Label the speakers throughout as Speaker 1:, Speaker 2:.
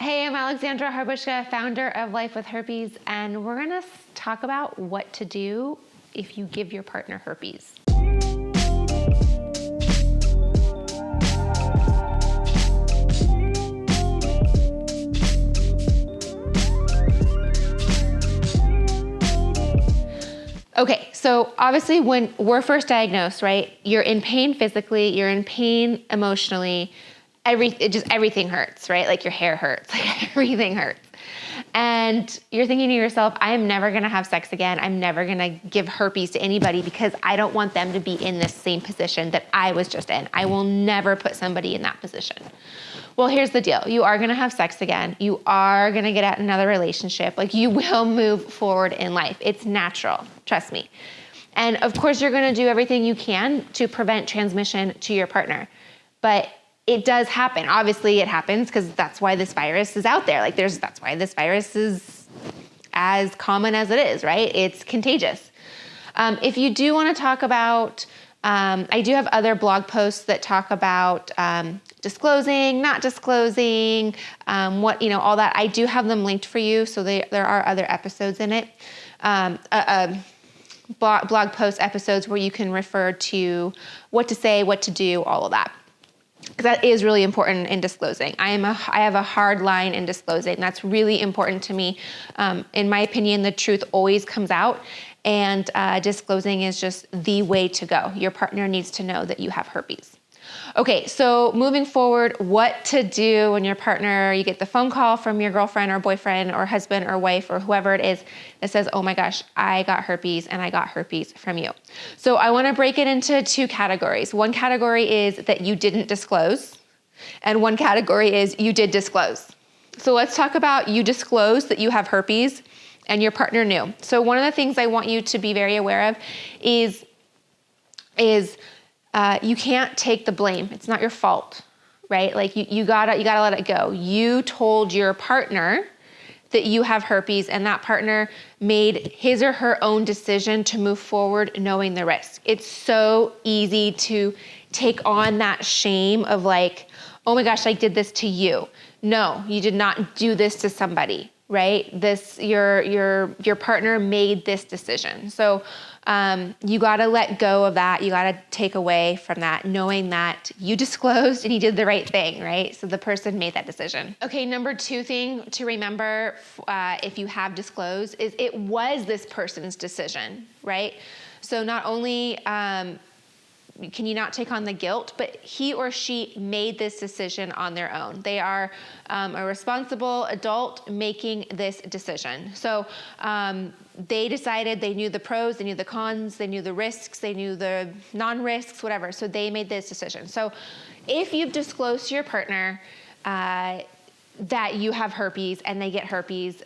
Speaker 1: Hey, I'm Alexandra Harbushka, founder of Life With Herpes, and we're gonna talk about what to do if you give your partner herpes. Okay, so obviously when we're first diagnosed, right, you're in pain physically, you're in pain emotionally, everything hurts, right? Like your hair hurts, like everything hurts. And you're thinking to yourself, I am never gonna have sex again. I'm never gonna give herpes to anybody because I don't want them to be in this same position that I was just in. I will never put somebody in that position. Well, here's the deal. You are gonna have sex again. You are gonna get at another relationship. Like you will move forward in life. It's natural, trust me. And of course, you're gonna do everything you can to prevent transmission to your partner. But it does happen. Obviously it happens because that's why this virus is out there. That's why this virus is as common as it is, right? It's contagious. If you do want to talk about, I do have other blog posts that talk about disclosing, not disclosing, all that. I do have them linked for you. So there are other episodes in it. Blog post episodes where you can refer to what to say, what to do, all of that. Because that is really important in disclosing. I have a hard line in disclosing. That's really important to me. In my opinion, the truth always comes out, and disclosing is just the way to go. Your partner needs to know that you have herpes. Okay, so moving forward, what to do when your partner, you get the phone call from your girlfriend or boyfriend or husband or wife or whoever it is that says, oh my gosh, I got herpes and I got herpes from you. So I wanna break it into two categories. One category is that you didn't disclose, and one category is you did disclose. So let's talk about you disclosed that you have herpes and your partner knew. So one of the things I want you to be very aware of is you can't take the blame. It's not your fault, right? Like you gotta let it go. You told your partner that you have herpes, and that partner made his or her own decision to move forward knowing the risk. It's so easy to take on that shame of like, oh my gosh, I did this to you. No, you did not do this to somebody, right? Your partner made this decision. So you gotta let go of that. You gotta take away from that, knowing that you disclosed and you did the right thing, right? So the person made that decision. Okay, number two thing to remember if you have disclosed is it was this person's decision, right? So not only can you not take on the guilt, but he or she made this decision on their own. They are a responsible adult making this decision. So they decided, they knew the pros, they knew the cons, they knew the risks, they knew the non-risks, whatever. So they made this decision. So if you've disclosed to your partner that you have herpes and they get herpes,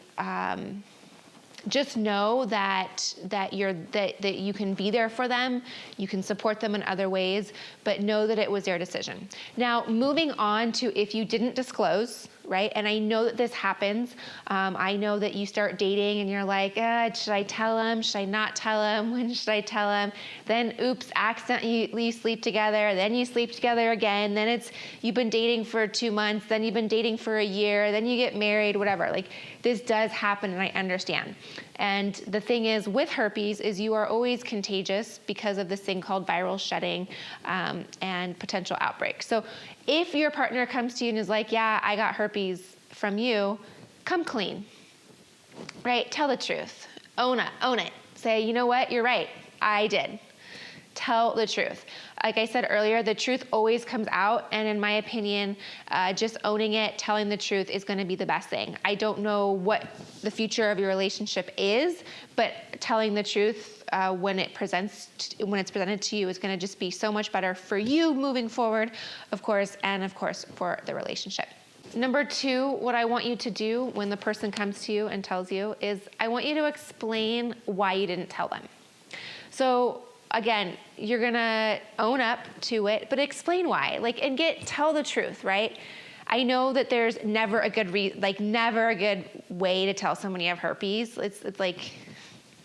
Speaker 1: just know that you can be there for them, you can support them in other ways, but know that it was their decision. Now, moving on to if you didn't disclose, right? And I know that this happens. I know that you start dating and you're like, should I tell him? Should I not tell him? When should I tell him? Then, oops, accidentally you sleep together. Then you sleep together again. Then you've been dating for 2 months. Then you've been dating for a year. Then you get married, whatever. Like this does happen, and I understand. And the thing is with herpes is you are always contagious because of this thing called viral shedding and potential outbreak. So if your partner comes to you and is like, yeah, I got herpes from you, come clean, right? Tell the truth, own it. Say, you know what, you're right, I did. Tell the truth. Like I said earlier, the truth always comes out, and in my opinion, just owning it, telling the truth is gonna be the best thing. I don't know what the future of your relationship is, but telling the truth when it's presented to you is gonna just be so much better for you moving forward, of course, and of course for the relationship. Number two, what I want you to do when the person comes to you and tells you is I want you to explain why you didn't tell them. So again, you're gonna own up to it, but explain why, and tell the truth, right? I know that there's never a good way to tell someone you have herpes. It's like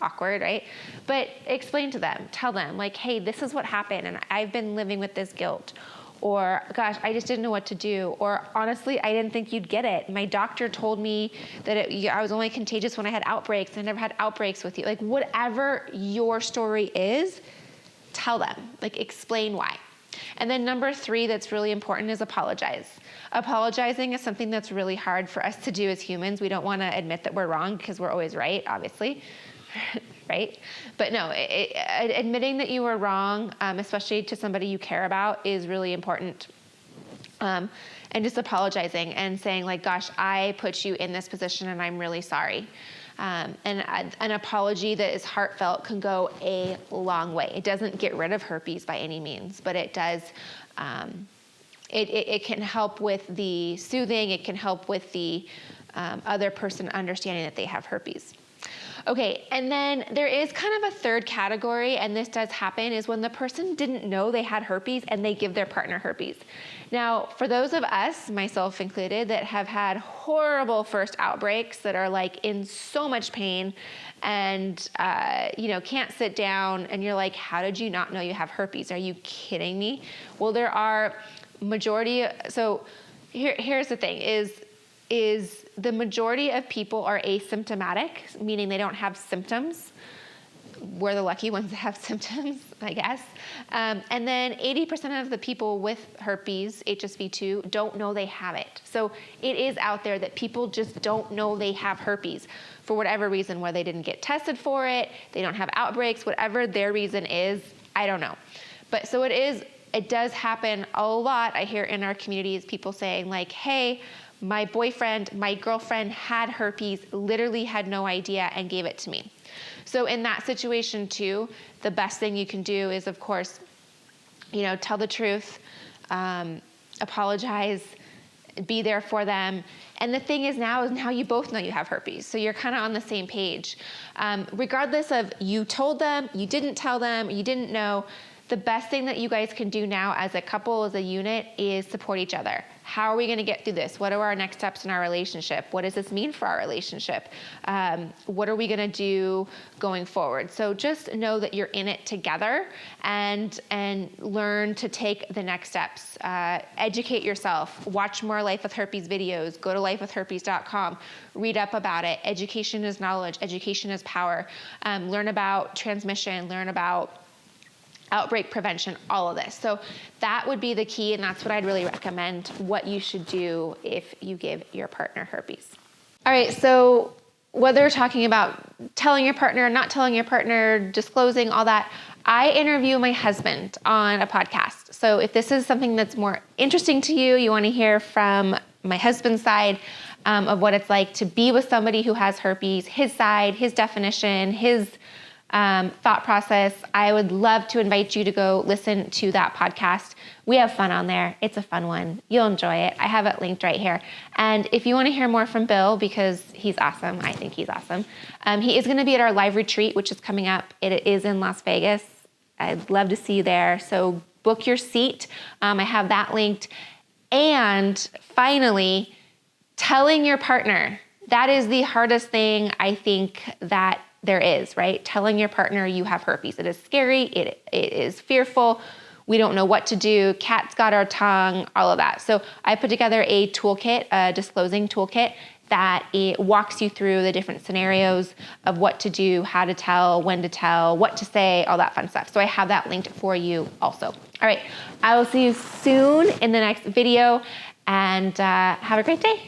Speaker 1: awkward, right? But explain to them, tell them like, hey, this is what happened and I've been living with this guilt. or gosh, I just didn't know what to do, or honestly, I didn't think you'd get it. My doctor told me that I was only contagious when I had outbreaks. I never had outbreaks with you. Like whatever your story is, tell them, like explain why. And then number 3 that's really important is apologize. Apologizing is something that's really hard for us to do as humans. We don't want to admit that we're wrong because we're always right, obviously, right? But no, admitting that you were wrong, especially to somebody you care about, is really important. And just apologizing and saying like, gosh, I put you in this position and I'm really sorry. And an apology that is heartfelt can go a long way. It doesn't get rid of herpes by any means, but it does, it can help with the soothing. It can help with the other person understanding that they have herpes. Okay, and then there is kind of a third category, and this does happen, is when the person didn't know they had herpes and they give their partner herpes. Now, for those of us, myself included, that have had horrible first outbreaks that are like in so much pain and, can't sit down, and you're like, how did you not know you have herpes? Are you kidding me? Well, there are so here's the thing is the majority of people are asymptomatic, meaning they don't have symptoms. We're the lucky ones that have symptoms, I guess. And then 80% of the people with herpes, HSV2, don't know they have it. So it is out there that people just don't know they have herpes for whatever reason, where they didn't get tested for it, they don't have outbreaks, whatever their reason is, I don't know. But so it does happen a lot. I hear in our communities people saying like, hey, my boyfriend, my girlfriend had herpes, literally had no idea and gave it to me. So in that situation too, the best thing you can do is, of course, tell the truth, apologize, be there for them. And the thing is now you both know you have herpes. So you're kind of on the same page. Regardless of you told them, you didn't tell them, you didn't know, the best thing that you guys can do now as a couple, as a unit, is support each other. How are we going to get through this? What are our next steps in our relationship? What does this mean for our relationship? What are we going to do going forward? So just know that you're in it together and learn to take the next steps. Educate yourself. Watch more Life with Herpes videos. Go to lifewithherpes.com. Read up about it. Education is knowledge. Education is power. Learn about transmission. Learn about outbreak prevention, all of this. So that would be the key, and that's what I'd really recommend what you should do if you give your partner herpes. All right, so whether you're talking about telling your partner, not telling your partner, disclosing, all that, I interview my husband on a podcast. So if this is something that's more interesting to you, you want to hear from my husband's side of what it's like to be with somebody who has herpes, his side, his definition, his thought process, I would love to invite you to go listen to that podcast. We have fun on there. It's a fun one. You'll enjoy it. I have it linked right here. And if you want to hear more from Bill, because he's awesome, I think he's awesome, he is going to be at our live retreat, which is coming up. It is in Las Vegas. I'd love to see you there. So book your seat. I have that linked. And finally, telling your partner. That is the hardest thing I think that there is, right? Telling your partner you have herpes. It is scary. It is fearful. We don't know what to do. Cat's got our tongue, all of that. So I put together a toolkit, a disclosing toolkit that it walks you through the different scenarios of what to do, how to tell, when to tell, what to say, all that fun stuff. So I have that linked for you also. All right. I will see you soon in the next video, and have a great day.